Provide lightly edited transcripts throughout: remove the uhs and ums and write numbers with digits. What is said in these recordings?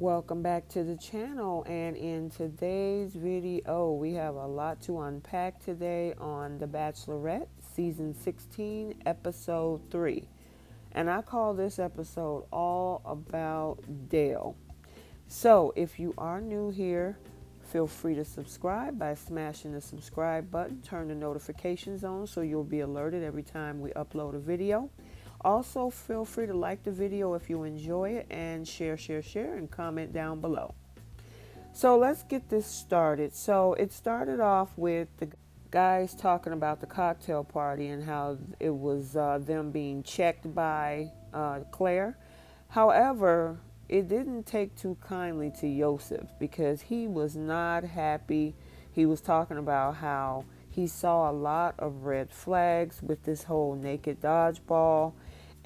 Welcome back to the channel, and in today's video we have a lot to unpack today on The Bachelorette season 16 episode 3, and I call this episode all about Dale. So if you are new here, feel free to subscribe by smashing the subscribe button, turn the notifications on so you'll be alerted every time we upload a video. Also, feel free to like the video if you enjoy it, and share, and comment down below. So let's get this started. So it started off with the guys talking about the cocktail party and how it was them being checked by Clare. However, it didn't take too kindly to Yosef because he was not happy. He was talking about how he saw a lot of red flags with this whole naked dodgeball,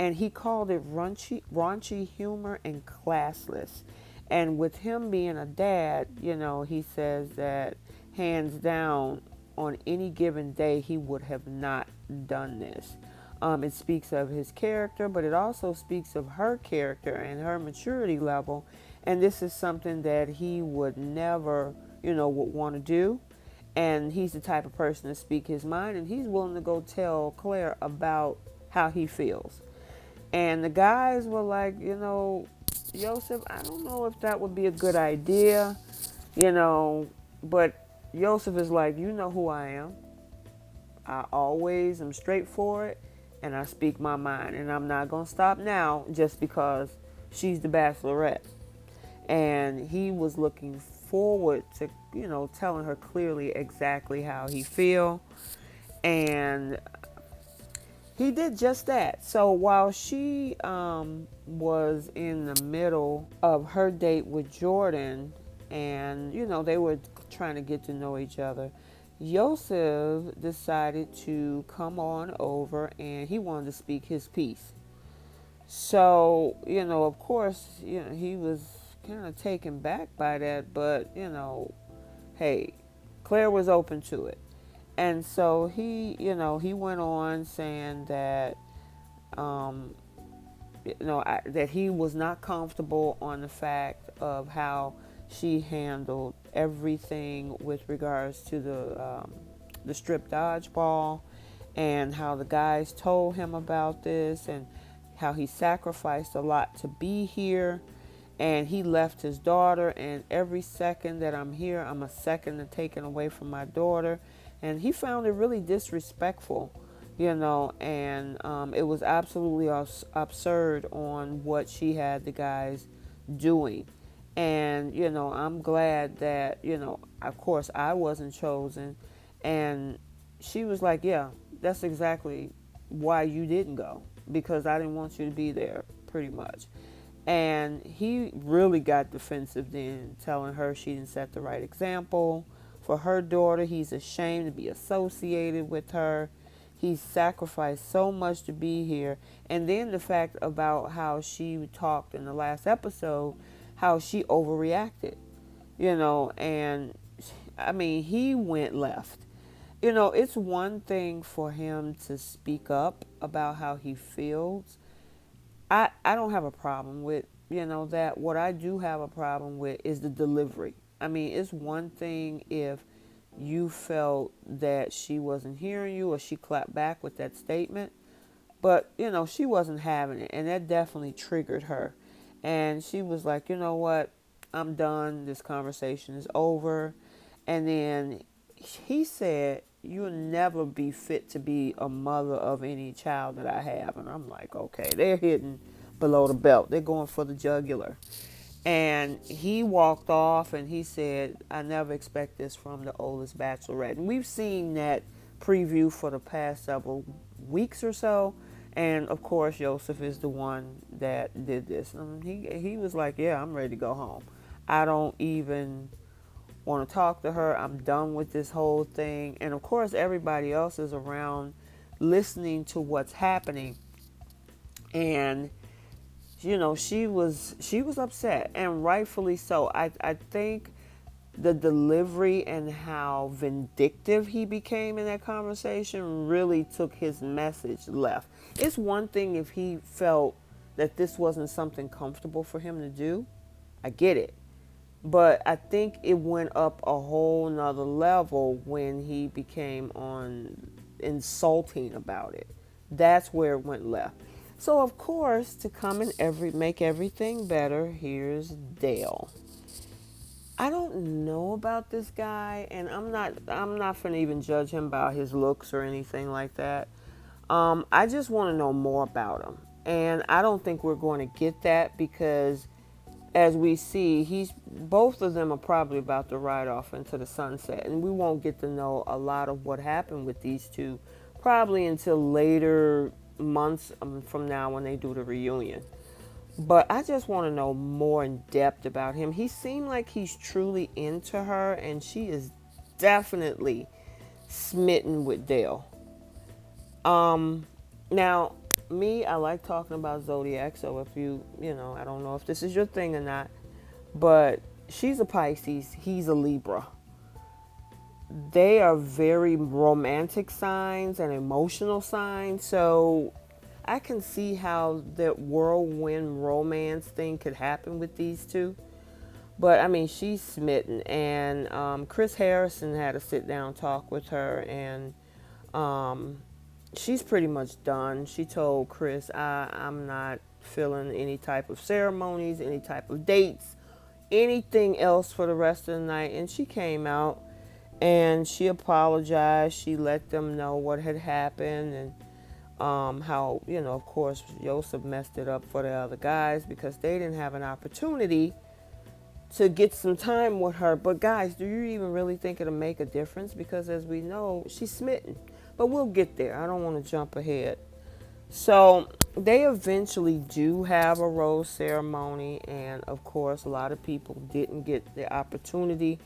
and he called it raunchy humor and classless. And with him being a dad, he says that hands down, on any given day, he would have not done this. It speaks of his character, but it also speaks of her character and her maturity level. And this is something that he would never, would want to do. And he's the type of person to speak his mind, and he's willing to go tell Claire about how he feels. And the guys were like, Yosef, I don't know if that would be a good idea, but Yosef is like, you know who I am. I always am straightforward, and I speak my mind, and I'm not going to stop now just because she's the Bachelorette. And he was looking forward to, telling her clearly exactly how he feel. And he did just that. So while she was in the middle of her date with Jordan, and they were trying to get to know each other, Yosef decided to come on over, and he wanted to speak his piece. So of course, he was kind of taken back by that, but hey, Claire was open to it. And so he went on saying that, that he was not comfortable on the fact of how she handled everything with regards to the strip dodgeball, and how the guys told him about this, and how he sacrificed a lot to be here. And he left his daughter, and every second that I'm here, I'm a second taken away from my daughter. And he found it really disrespectful, and it was absolutely absurd on what she had the guys doing. And, I'm glad that, of course, I wasn't chosen. And she was like, yeah, that's exactly why you didn't go, because I didn't want you to be there, pretty much. And he really got defensive then, telling her she didn't set the right example for her daughter. He's ashamed to be associated with her. He sacrificed so much to be here. And then the fact about how she talked in the last episode, how she overreacted, and I mean, he went left. It's one thing for him to speak up about how he feels. I don't have a problem with, that. What I do have a problem with is the delivery. I mean, it's one thing if you felt that she wasn't hearing you, or she clapped back with that statement, but, she wasn't having it, and that definitely triggered her. And she was like, you know what, I'm done. This conversation is over. And then he said, you'll never be fit to be a mother of any child that I have. And I'm like, okay, they're hitting below the belt. They're going for the jugular. And he walked off, and he said, I never expect this from the oldest Bachelorette. And we've seen that preview for the past several weeks or so. And of course, Yosef is the one that did this. And he was like, yeah, I'm ready to go home. I don't even want to talk to her. I'm done with this whole thing. And of course, everybody else is around listening to what's happening. And she was upset, and rightfully so. I think the delivery and how vindictive he became in that conversation really took his message left. It's one thing if he felt that this wasn't something comfortable for him to do. I get it. But I think it went up a whole nother level when he became on insulting about it. That's where it went left. So of course, to come and make everything better, here's Dale. I don't know about this guy, and I'm not gonna even judge him by his looks or anything like that. I just want to know more about him, and I don't think we're going to get that because, as we see, he's both of them are probably about to ride off into the sunset, and we won't get to know a lot of what happened with these two probably until later months from now when they do the reunion. But I just want to know more in depth about him. He seemed like he's truly into her, and she is definitely smitten with Dale. Now, me, I like talking about zodiac, so if I don't know if this is your thing or not, but she's a Pisces, he's a Libra. They are very romantic signs and emotional signs, so I can see how that whirlwind romance thing could happen with these two. But I mean, she's smitten, and Chris Harrison had a sit down talk with her, and she's pretty much done. She told Chris, I'm not feeling any type of ceremonies, any type of dates, anything else for the rest of the night. And she came out and she apologized. She let them know what had happened and how, of course, Yosef messed it up for the other guys because they didn't have an opportunity to get some time with her. But guys, do you even really think it'll make a difference? Because as we know, she's smitten. But we'll get there. I don't want to jump ahead. So they eventually do have a rose ceremony. And of course, a lot of people didn't get the opportunity.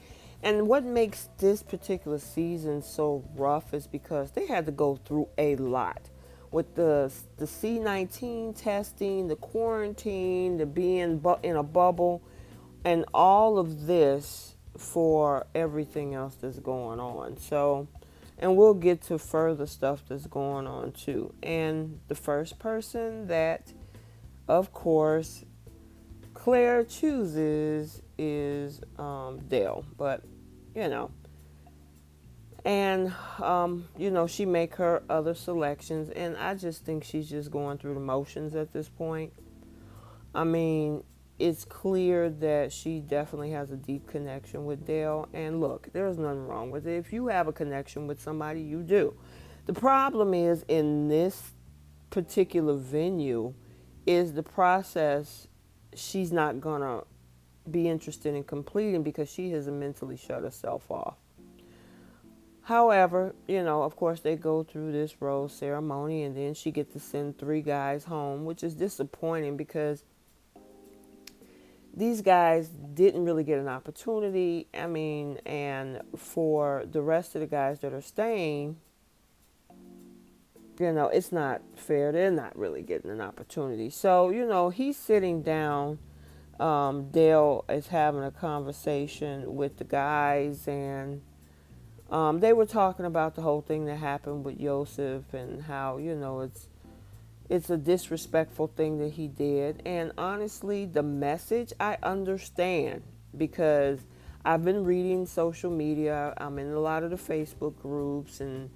And what makes this particular season so rough is because they had to go through a lot. With the C-19 testing, the quarantine, the being in a bubble, and all of this for everything else that's going on. So, and we'll get to further stuff that's going on too. And the first person that, of course, Claire chooses is Dale. But, and, she make her other selections. And I just think she's just going through the motions at this point. I mean, it's clear that she definitely has a deep connection with Dale. And look, there's nothing wrong with it. If you have a connection with somebody, you do. The problem is in this particular venue is the process she's not going to be interested in completing because she has mentally shut herself off. However, of course, they go through this rose ceremony and then she gets to send 3 guys home, which is disappointing because these guys didn't really get an opportunity. I mean, and for the rest of the guys that are staying, it's not fair. They're not really getting an opportunity. So, he's sitting down. Dale is having a conversation with the guys, and they were talking about the whole thing that happened with Yosef and how, it's a disrespectful thing that he did. And honestly, the message I understand because I've been reading social media. I'm in a lot of the Facebook groups and,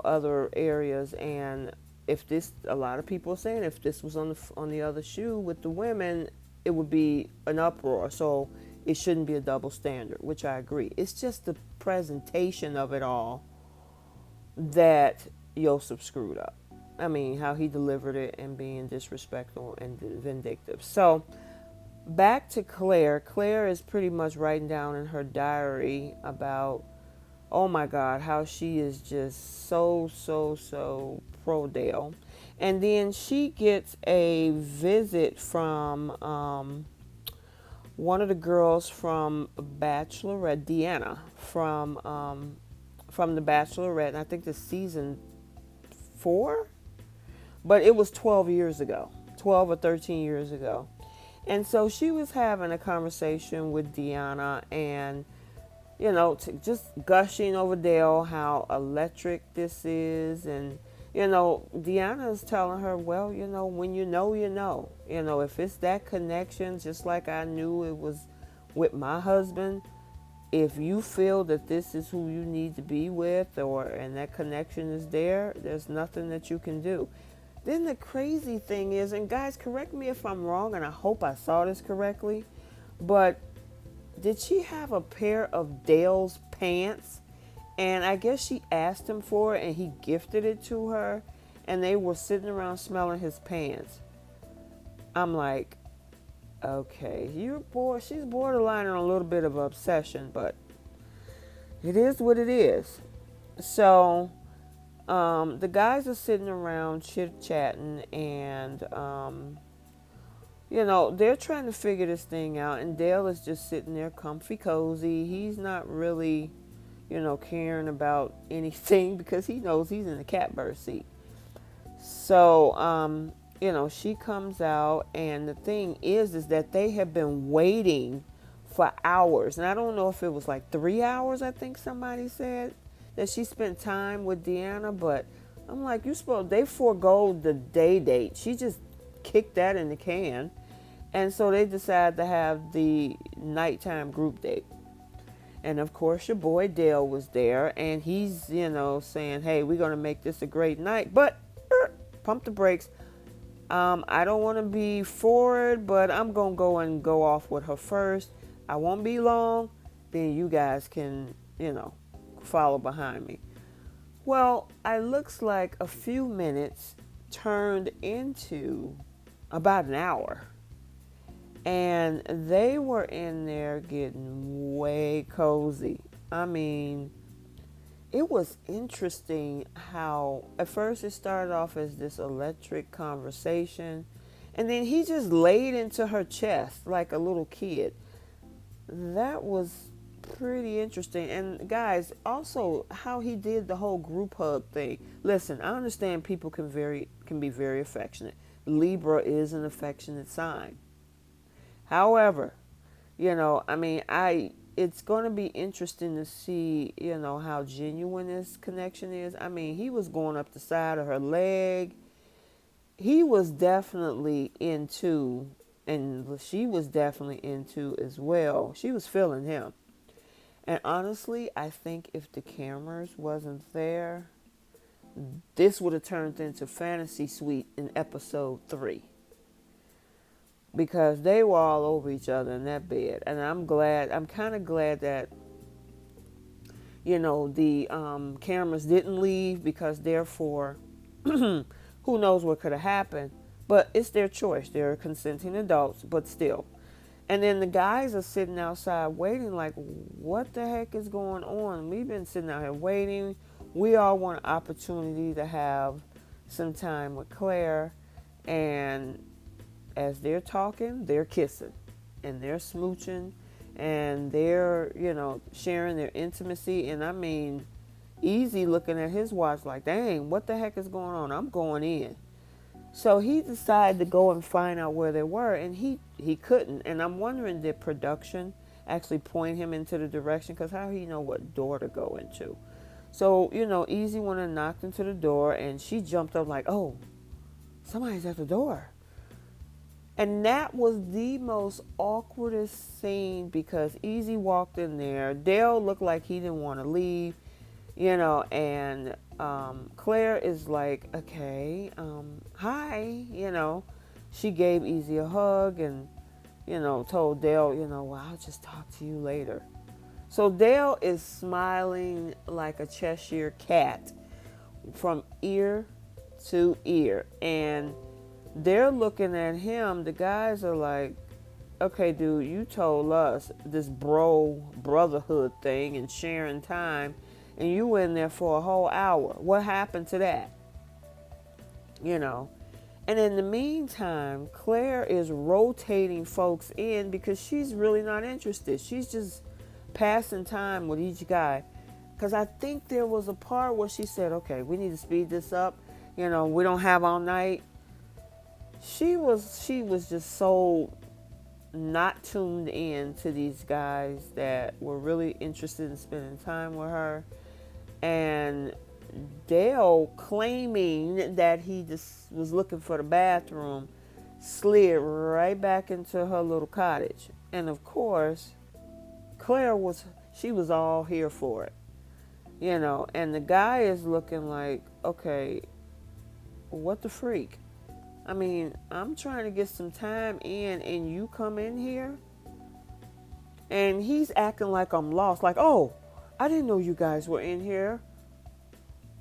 other areas. And a lot of people are saying if this was on the other shoe with the women, it would be an uproar. So it shouldn't be a double standard, which I agree. It's just the presentation of it all that Yosef screwed up. I mean, how he delivered it and being disrespectful and vindictive. So, back to Claire. Claire is pretty much writing down in her diary about, oh my God, how she is just so pro Dale. And then she gets a visit from one of the girls from Bachelorette, Deanna, from the Bachelorette. And I think the season 4? But it was 12 years ago, 12 or 13 years ago. And so she was having a conversation with Deanna and, just gushing over Dale, how electric this is. And Deanna is telling her, well, when you know, you know. If it's that connection, just like I knew it was with my husband, if you feel that this is who you need to be with, and that connection is there, there's nothing that you can do. Then the crazy thing is, and guys, correct me if I'm wrong, and I hope I saw this correctly, but did she have a pair of Dale's pants? And I guess she asked him for it and he gifted it to her, and they were sitting around smelling his pants. I'm like, okay, she's borderline on a little bit of obsession, but it is what it is. So the guys are sitting around chit-chatting, and they're trying to figure this thing out, and Dale is just sitting there comfy cozy. He's not really caring about anything because he knows he's in the catbird seat. So, she comes out, and the thing is that they have been waiting for hours. And I don't know if it was like 3 hours, I think somebody said, that she spent time with Deanna, but I'm like, they forego the day date. She just kicked that in the can. And so they decided to have the nighttime group date. And of course, your boy Dale was there, and he's, saying, hey, we're going to make this a great night. But pump the brakes. I don't want to be forward, but I'm going to go off with her first. I won't be long. Then you guys can, follow behind me. Well, it looks like a few minutes turned into about an hour. And they were in there getting way cozy. I mean, it was interesting how at first it started off as this electric conversation, and then he just laid into her chest like a little kid. That was pretty interesting. And guys, also how he did the whole group hug thing. Listen, I understand people can be very affectionate. Libra is an affectionate sign. However, it's going to be interesting to see, how genuine this connection is. I mean, he was going up the side of her leg. He was definitely into, and she was definitely into as well. She was feeling him. And honestly, I think if the cameras wasn't there, this would have turned into Fantasy Suite in episode 3. Because they were all over each other in that bed. And I'm kind of glad that, the cameras didn't leave, because therefore, who knows what could have happened. But it's their choice. They're consenting adults, but still. And then the guys are sitting outside waiting like, what the heck is going on? We've been sitting out here waiting. We all want an opportunity to have some time with Claire. And as they're talking, they're kissing and they're smooching and they're, sharing their intimacy. And I mean, Easy looking at his watch like, dang, what the heck is going on? I'm going in. So he decided to go and find out where they were, and he couldn't. And I'm wondering, did production actually point him into the direction? Because how he know what door to go into? So, Easy went and knocked into the door, and she jumped up like, oh, somebody's at the door. And that was the most awkwardest scene, because Easy walked in there. Dale looked like he didn't want to leave, and Claire is like, okay, hi, She gave Easy a hug and, told Dale, well, I'll just talk to you later. So Dale is smiling like a Cheshire cat from ear to ear. And they're looking at him. The guys are like, okay, dude, you told us this brotherhood thing and sharing time, and you were in there for a whole hour. What happened to that? And in the meantime, Claire is rotating folks in because she's really not interested. She's just passing time with each guy. Because I think there was a part where she said, okay, we need to speed this up. We don't have all night. She was just so not tuned in to these guys that were really interested in spending time with her. And Dale, claiming that he just was looking for the bathroom, slid right back into her little cottage. And of course, Claire she was all here for it, and the guy is looking like, okay, what the freak? I mean, I'm trying to get some time in and you come in here? And he's acting like I'm lost, like, oh, I didn't know you guys were in here.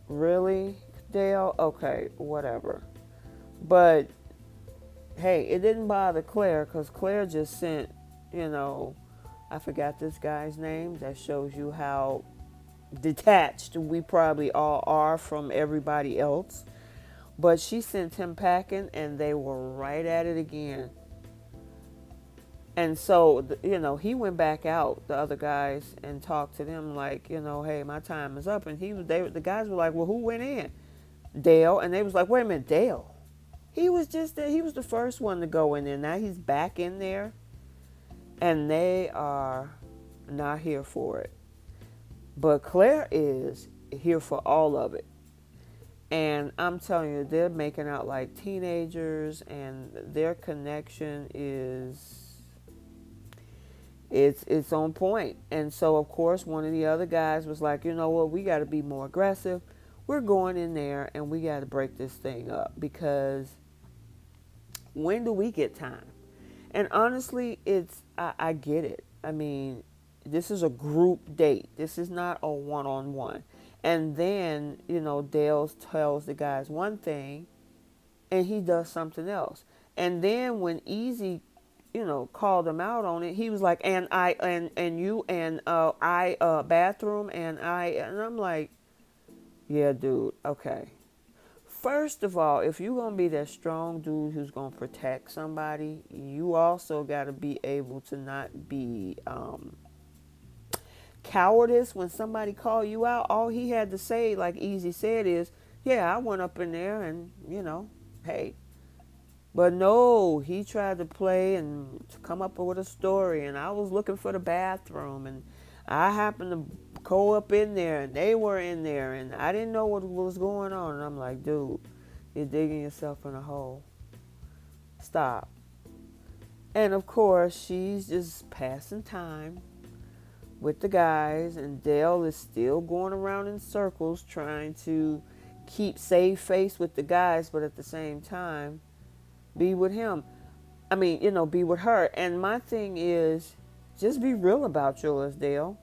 Really, Dale? Okay, whatever. But hey, it didn't bother Claire because Claire just sent, I forgot this guy's name. That shows you how detached we probably all are from everybody else. But she sent him packing and they were right at it again. And so, he went back out, the other guys, and talked to them like, hey, my time is up. And the guys were like, well, who went in? Dale. And they was like, wait a minute, Dale. He was just there. He was the first one to go in there. Now he's back in there. And they are not here for it. But Claire is here for all of it. And I'm telling you, they're making out like teenagers, and their connection it's on point. And so, of course, one of the other guys was like, you know what, we got to be more aggressive. We're going in there and we got to break this thing up, because when do we get time? And honestly, I get it. I mean, this is a group date. This is not a one-on-one. And then, Dale tells the guys one thing and he does something else. And then when Easy, called him out on it, he was like, and you, and I, bathroom, and I'm like, yeah, dude, okay. First of all, if you're going to be that strong dude who's going to protect somebody, you also got to be able to not be cowardice when somebody call you out. All he had to say, like Easy said, is, yeah, I went up in there and, hey. But no, he tried to play and to come up with a story, and I was looking for the bathroom, and I happened to go up in there, and they were in there, and I didn't know what was going on. And I'm like, dude, you're digging yourself in a hole. Stop. And of course, she's just passing time with the guys, and Dale is still going around in circles trying to save face with the guys, but at the same time be with him. I mean, be with her. And my thing is, just be real about yours, Dale.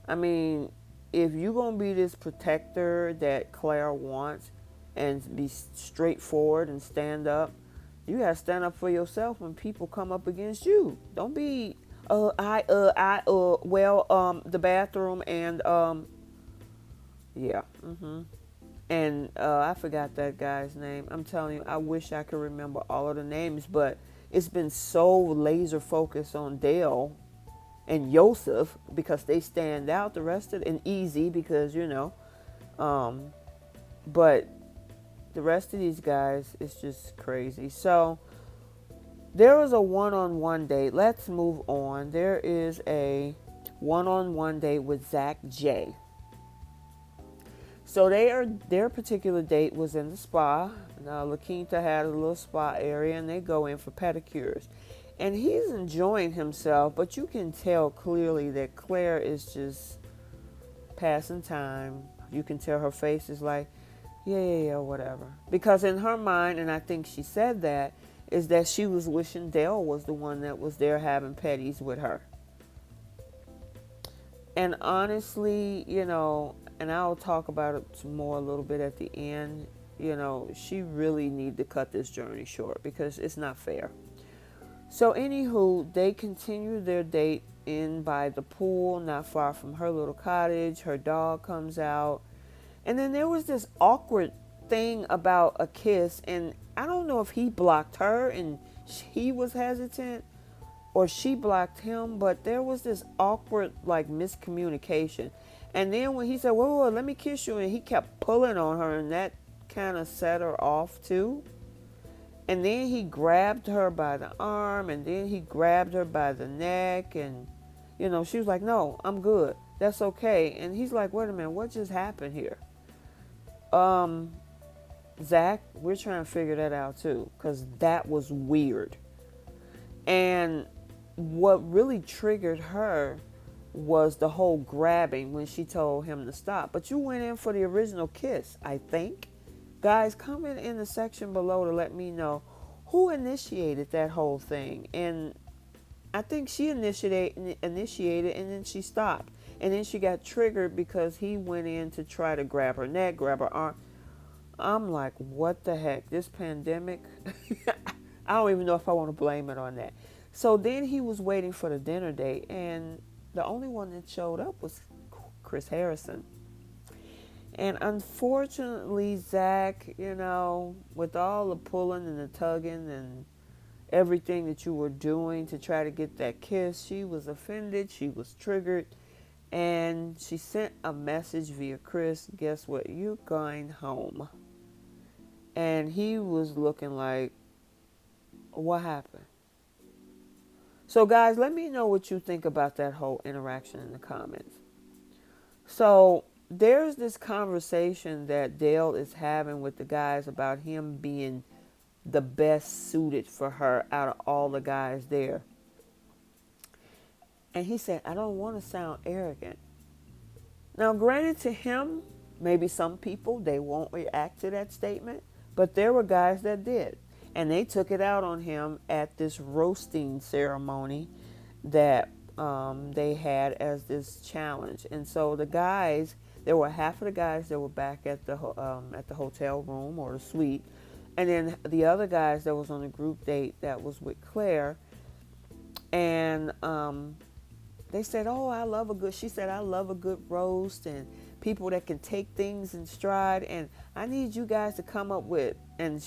I mean, if you're going to be this protector that Claire wants and be straightforward and stand up, you got to stand up for yourself when people come up against you. Don't be, the bathroom and, yeah. And I forgot that guy's name. I'm telling you, I wish I could remember all of the names, but it's been so laser focused on Dale and Yosef because they stand out. The rest of it, and Easy because, but the rest of these guys, it's just crazy. So there was a one-on-one date. Let's move on. There is a one-on-one date with Zach J. So their particular date was in the spa. Now, La Quinta had a little spa area, and they go in for pedicures. And he's enjoying himself, but you can tell clearly that Claire is just passing time. You can tell her face is like, yeah, whatever. Because in her mind, and I think she said that, is that she was wishing Dale was the one that was there having petties with her. And honestly, and I'll talk about it more a little bit at the end, she really need to cut this journey short because it's not fair. So anywho, they continue their date in by the pool, not far from her little cottage. Her dog comes out. And then there was this awkward thing about a kiss, and I don't know if he blocked her and he was hesitant or she blocked him, but there was this awkward miscommunication. And then when he said, whoa, let me kiss you, and he kept pulling on her, and that kind of set her off too. And then he grabbed her by the arm, and then he grabbed her by the neck, and she was like, no, I'm good, that's okay. And he's like, wait a minute, what just happened here? Um, Zach, we're trying to figure that out too, because that was weird. And what really triggered her was the whole grabbing when she told him to stop. But you went in for the original kiss, I think. Guys, comment in the section below to let me know who initiated that whole thing. And I think she initiated and then she stopped. And then she got triggered because he went in to try to grab her neck, grab her arm. I'm like, what the heck? This pandemic? I don't even know if I want to blame it on that. So then he was waiting for the dinner date, and the only one that showed up was Chris Harrison. And unfortunately, Zach, with all the pulling and the tugging and everything that you were doing to try to get that kiss, she was offended, she was triggered, and she sent a message via Chris, guess what, you going home. And he was looking like, what happened? So guys, let me know what you think about that whole interaction in the comments. So there's this conversation that Dale is having with the guys about him being the best suited for her out of all the guys there. And he said, I don't want to sound arrogant. Now, granted, to him, maybe some people, they won't react to that statement, but there were guys that did. And they took it out on him at this roasting ceremony that they had as this challenge. And so the guys, there were half of the guys that were back at the hotel room or the suite, and then the other guys that was on the group date that was with Claire, and they said, "Oh, I love a good." She said, "I love a good roast and people that can take things in stride, and I need you guys to come up with." And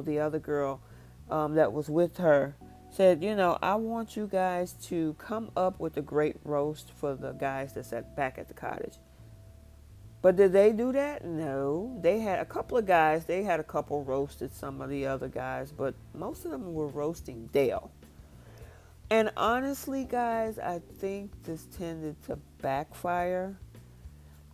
the other girl that was with her said, "I want you guys to come up with a great roast for the guys that sat back at the cottage." But did they do that? No. They had a couple of guys. They had a couple roasted some of the other guys, but most of them were roasting Dale. And honestly, guys, I think this tended to backfire.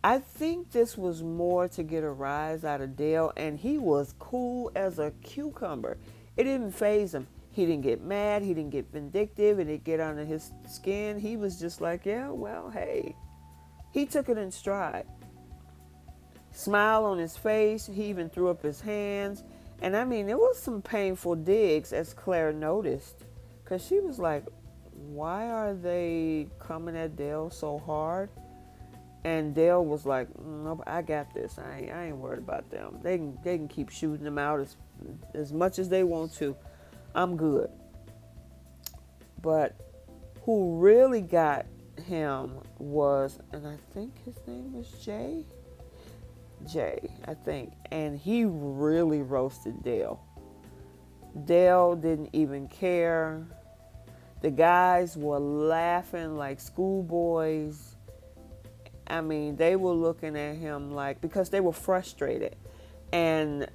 I think this was more to get a rise out of Dale, and he was cool as a cucumber. It didn't faze him. He didn't get mad. He didn't get vindictive. It didn't get under his skin. He was just like, yeah, well, hey. He took it in stride. Smile on his face. He even threw up his hands. And I mean, there was some painful digs, as Claire noticed. Because she was like, why are they coming at Dale so hard? And Dale was like, nope, I got this. I ain't worried about them. They can keep shooting them out as much as they want to. I'm good. But who really got him was, and I think his name was Jay, I think. And he really roasted Dale. Dale didn't even care. The guys were laughing like schoolboys. I mean, they were looking at him like, because they were frustrated. And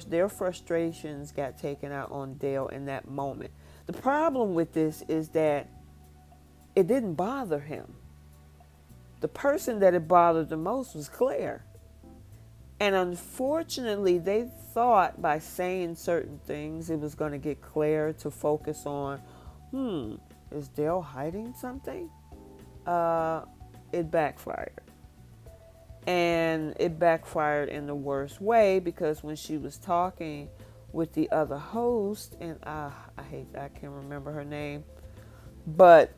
their frustrations got taken out on Dale in that moment. The problem with this is that it didn't bother him. The person that it bothered the most was Claire. And unfortunately, they thought by saying certain things, it was going to get Claire to focus on, is Dale hiding something? It backfired. And it backfired in the worst way, because when she was talking with the other host, and I can't remember her name, but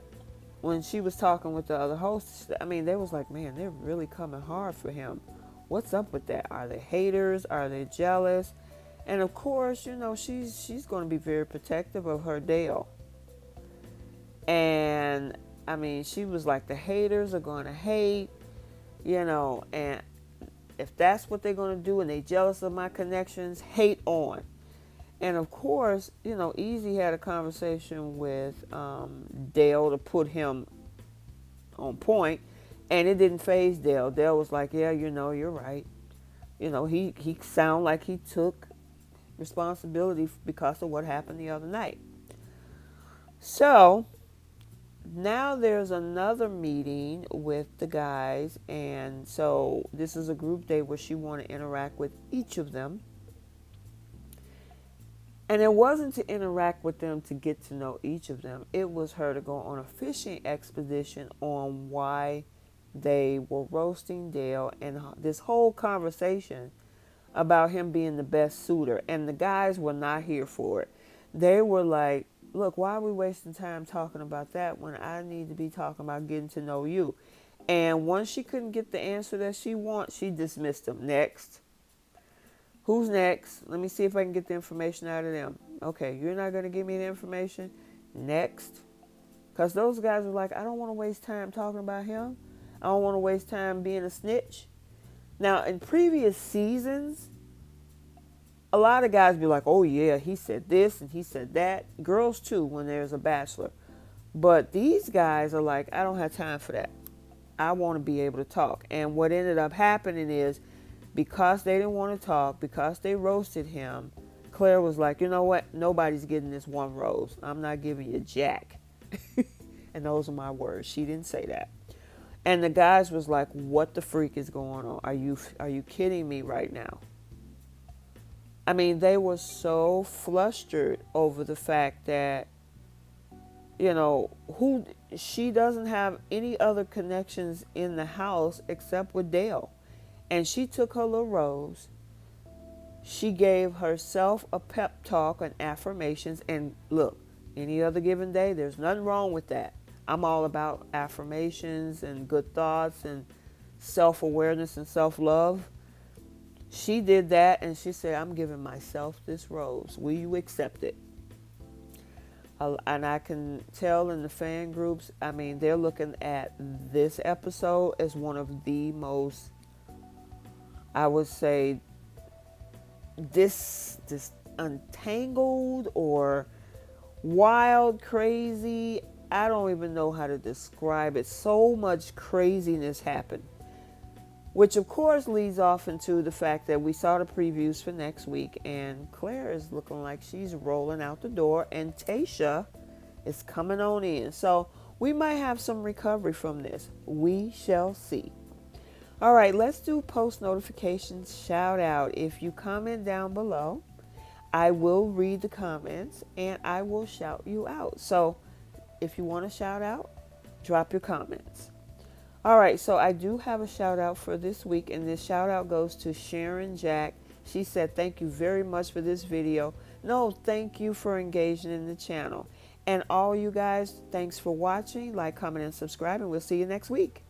when she was talking with the other host, I mean, they was like, man, they're really coming hard for him. What's up with that? Are they haters? Are they jealous? And of course, she's going to be very protective of her Dale. And I mean, she was like, the haters are going to hate, and if that's what they're going to do and they jealous of my connections, hate on. And of course, Easy had a conversation with Dale to put him on point, and it didn't faze Dale. Dale was like, yeah, you're right. He sounded like he took responsibility because of what happened the other night. So now there's another meeting with the guys, and so this is a group day where she want to interact with each of them. And it wasn't to interact with them to get to know each of them. It was her to go on a fishing expedition on why they were roasting Dale, and this whole conversation about him being the best suitor. And the guys were not here for it. They were like, look, why are we wasting time talking about that when I need to be talking about getting to know you? And once she couldn't get the answer that she wants, she dismissed them. Next. Who's next? Let me see if I can get the information out of them. Okay, you're not going to give me the information? Next. Because those guys were like, I don't want to waste time talking about him. I don't want to waste time being a snitch. Now, in previous seasons, a lot of guys be like, oh yeah, he said this and he said that. Girls too, when there's a bachelor. But these guys are like, I don't have time for that. I want to be able to talk. And what ended up happening is, because they didn't want to talk, because they roasted him, Claire was like, you know what? Nobody's getting this one rose. I'm not giving you jack. And those are my words. She didn't say that. And the guys was like, what the freak is going on? Are you kidding me right now? I mean, they were so flustered over the fact that, she doesn't have any other connections in the house except with Dale. And she took her little rose. She gave herself a pep talk and affirmations. And look, any other given day, there's nothing wrong with that. I'm all about affirmations and good thoughts and self-awareness and self-love. She did that, and she said, I'm giving myself this rose. Will you accept it? And I can tell in the fan groups, I mean, they're looking at this episode as one of the most, I would say, this untangled or wild, crazy. I don't even know how to describe it. So much craziness happened. Which, of course, leads off into the fact that we saw the previews for next week. And Claire is looking like she's rolling out the door. And Tayshia is coming on in. So we might have some recovery from this. We shall see. All right, let's do post notifications shout out. If you comment down below, I will read the comments and I will shout you out. So if you want to shout out, drop your comments. All right, so I do have a shout out for this week, and this shout out goes to Sharon Jack. She said, thank you very much for this video. No, thank you for engaging in the channel. And all you guys, thanks for watching. Like, comment, and subscribe, and we'll see you next week.